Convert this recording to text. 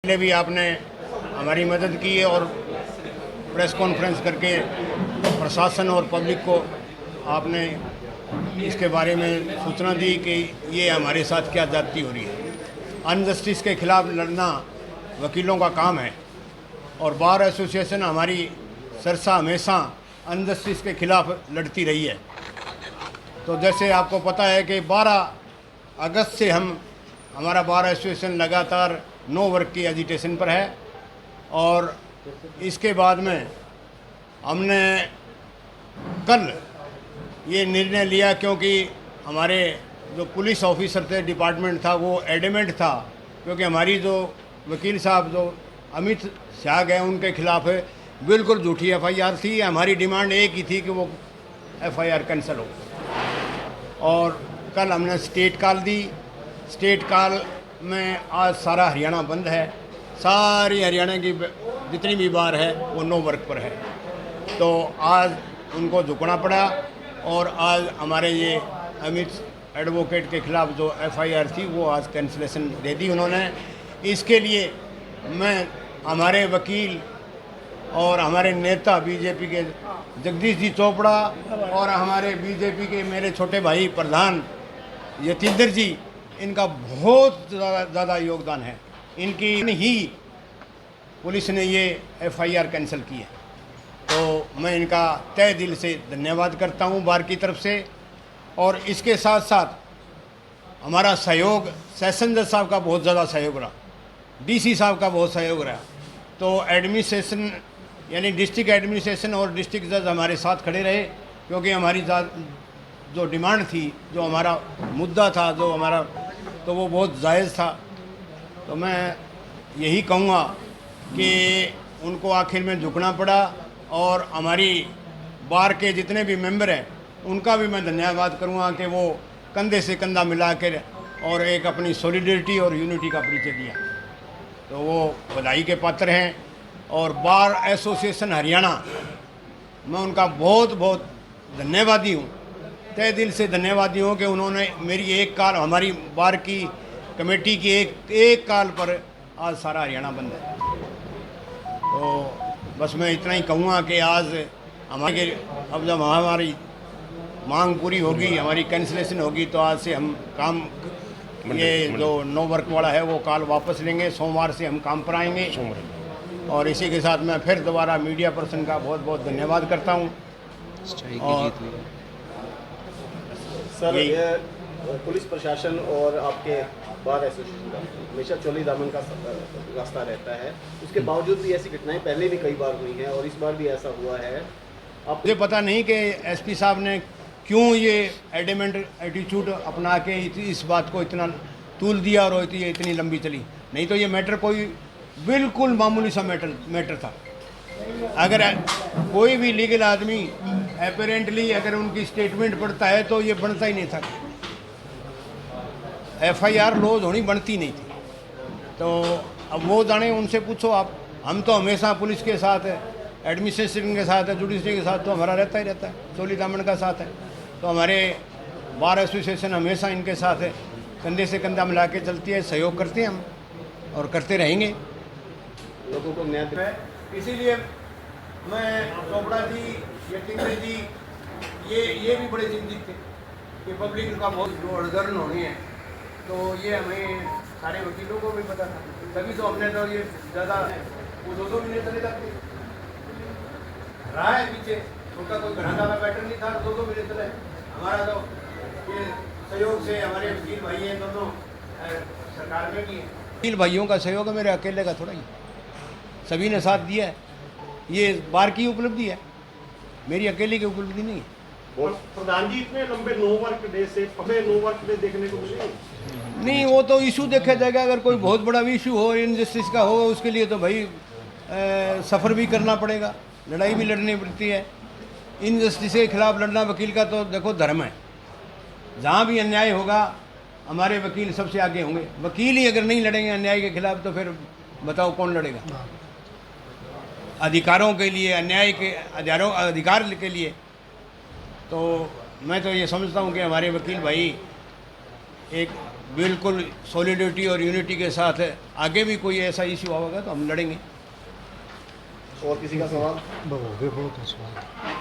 पहले भी आपने हमारी मदद की है और प्रेस कॉन्फ्रेंस करके प्रशासन और पब्लिक को आपने इसके बारे में सूचना दी कि ये हमारे साथ क्या ज्यादती हो रही है। अनजस्टिस के खिलाफ लड़ना वकीलों का काम है और बार एसोसिएशन हमारी सरसा हमेशा अनजस्टिस के खिलाफ लड़ती रही है। तो जैसे आपको पता है कि 12 अगस्त से हमारा बार एसोसिएशन लगातार नो वर्क की एजिटेशन पर है और इसके बाद में हमने कल ये निर्णय लिया क्योंकि हमारे जो पुलिस ऑफिसर थे, डिपार्टमेंट था, वो एडमेंट था क्योंकि हमारी जो वकील साहब जो अमित शाह गए उनके खिलाफ बिल्कुल झूठी एफआईआर थी। हमारी डिमांड एक ही थी कि वो एफआईआर कैंसिल हो और कल हमने स्टेट कॉल दी। स्टेट कॉल में आज सारा हरियाणा बंद है, सारी हरियाणा की जितनी भी बार है वो नो वर्क पर है। तो आज उनको झुकना पड़ा और आज हमारे ये अमित एडवोकेट के खिलाफ जो एफआईआर थी वो आज कैंसिलेशन दे दी उन्होंने। इसके लिए मैं हमारे वकील और हमारे नेता बीजेपी के जगदीश जी चोपड़ा और हमारे बीजेपी के मेरे छोटे भाई प्रधान यतीन्द्र जी, इनका बहुत ज़्यादा योगदान है। इनकी ही पुलिस ने ये एफआईआर कैंसिल की है, तो मैं इनका तहे दिल से धन्यवाद करता हूँ बार की तरफ से। और इसके साथ साथ हमारा सहयोग सेशन जज साहब का बहुत ज़्यादा सहयोग रहा, डीसी साहब का बहुत सहयोग रहा। तो एडमिनिस्ट्रेशन यानी डिस्ट्रिक्ट एडमिनिस्ट्रेशन और डिस्ट्रिक्ट जज हमारे साथ खड़े रहे क्योंकि हमारी जो डिमांड थी, जो हमारा मुद्दा था, जो हमारा, तो वो बहुत जायज़ था। तो मैं यही कहूँगा कि उनको आखिर में झुकना पड़ा और हमारी बार के जितने भी मेंबर हैं उनका भी मैं धन्यवाद करूँगा कि वो कंधे से कंधा मिला कर और एक अपनी सॉलिडरिटी और यूनिटी का परिचय दिया, तो वो बधाई के पात्र हैं। और बार एसोसिएशन हरियाणा, मैं उनका बहुत बहुत धन्यवादी हूँ, तहे दिल से धन्यवादी हूँ कि उन्होंने मेरी एक कॉल, हमारी बार की कमेटी की एक कॉल पर आज सारा हरियाणा बंद है। तो बस मैं इतना ही कहूँगा कि आज हमारे अब जब हमारी मांग पूरी होगी, हमारी कैंसिलेशन होगी, तो आज से हम काम ये जो नो वर्क वाला है वो कॉल वापस लेंगे। सोमवार से हम काम पर आएंगे। और इसी के साथ मैं फिर दोबारा मीडिया पर्सन का बहुत बहुत धन्यवाद करता हूँ। और सर, ये पुलिस प्रशासन और आपके बार एसोसिएशन का हमेशा चोली दामन का रास्ता रहता है, उसके बावजूद भी ऐसी घटनाएं पहले भी कई बार हुई हैं और इस बार भी ऐसा हुआ है। आप मुझे पता नहीं कि एसपी साहब ने क्यों ये एडमेंट एटीट्यूड अपना के इस बात को इतना तूल दिया और ये इतनी लंबी चली। नहीं तो ये मैटर कोई बिल्कुल मामूली सा मैटर था। अगर कोई भी लीगल आदमी अपेरेंटली अगर उनकी स्टेटमेंट पढ़ता है तो ये बनता ही नहीं था। एफआईआर लॉज होनी बनती नहीं थी। तो अब वो जाने, उनसे पूछो आप। हम तो हमेशा पुलिस के साथ है, एडमिनिस्ट्रेशन के साथ है, जुडिशरी के साथ तो हमारा रहता ही रहता है, चोली दामन का साथ है। तो हमारे बार एसोसिएशन हमेशा इनके साथ है, कंधे से कंधा मिला के चलती है, सहयोग करते हैं हम और करते रहेंगे लोगों को न्याय। इसीलिए मैं चोपड़ा जी, यतीन्द्र जी, ये भी बड़े चिंतित थे कि पब्लिक का बहुत जो अड़गर्न होनी है, तो ये हमें सारे वकीलों को भी पता था। तभी तो हमने तो ये ज़्यादा वो 2 महीने चले जाते रहा है पीछे, उनका कोई घना ज़्यादा पैटर्न नहीं था, 2 महीने चले। हमारा तो ये सहयोग से हमारे वकील भाई हैं दोनों सरकार में भी हैं। वकील भाइयों का सहयोग है, मेरे अकेले का थोड़ा ही, सभी ने साथ दिया है। ये बार की उपलब्धि है, मेरी अकेले की उपलब्धि नहीं है। प्रधान जी, इतने लंबे नो वर्क डे से पहले नो वर्क डे देखने को मिले नहीं, वो तो इशू देखा जाएगा। अगर कोई बहुत बड़ा इशू हो, इनजस्टिस का हो, उसके लिए तो भाई सफ़र भी करना पड़ेगा, लड़ाई भी लड़नी पड़ती है। इनजस्टिस के खिलाफ लड़ना वकील का तो देखो धर्म है। जहाँ भी अन्याय होगा हमारे वकील सबसे आगे होंगे। वकील ही अगर नहीं लड़ेंगे अन्याय के खिलाफ तो फिर बताओ कौन लड़ेगा। अधिकारों के लिए, अन्याय के अधिकार के लिए। तो मैं तो ये समझता हूँ कि हमारे वकील भाई एक बिल्कुल सॉलिडिटी और यूनिटी के साथ है। आगे भी कोई ऐसा इशू होगा तो हम लड़ेंगे। और किसी का सवाल? बहुत है सवाल।